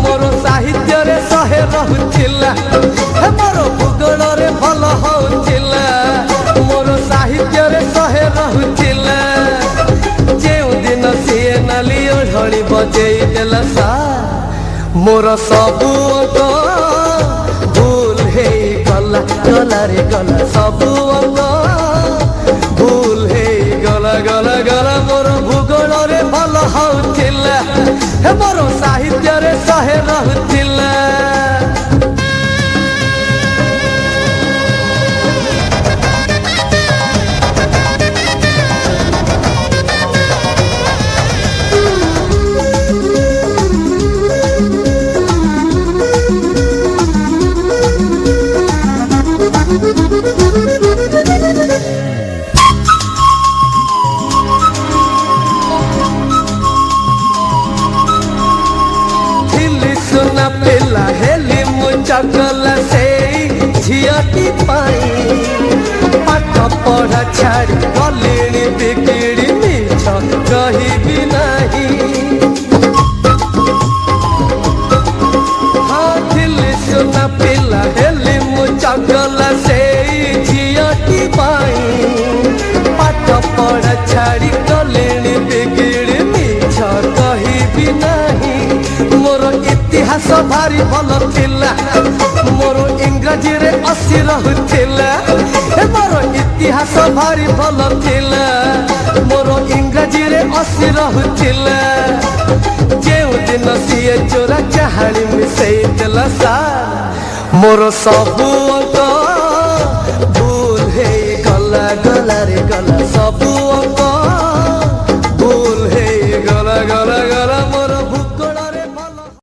मोर साहित्य रे सहे रहुथिला मोर भूगोल रे भल होथिला मोर साहित्य रे सहे रहुथिला जेउ दिन सिए नाली ओढ़णी बजेई देला सा मोर सबु अंक भूल हे गला गला रे गला सबु अंक भूल हे गला गला गला मोर भूगोल रे भल होथिला हे मोर साहित्य रे सहे रहुथिला पेला हेली मुचकला से झियटी पाई पाठ पढ़ा छाड़ी गलिणी बिगिड़ी मिछ कही भी नहीं हाँ थिली सुना पेला हेली मुचकला से झियटी पाई पाठ पढ़ा छाड़ी गलिणी बिगिड़ी मिछ कही भी नहीं मोर इतिहास भारी भल थिला मोर इंग्रजी रे 80 रहुथिला मोर इतिहास भारी भल थिला मोर इंग्रजी रे 80 रहुथिला जेउ दिन सिए चोरा चाहाणी मिसेई देला सा मोर सबु अंक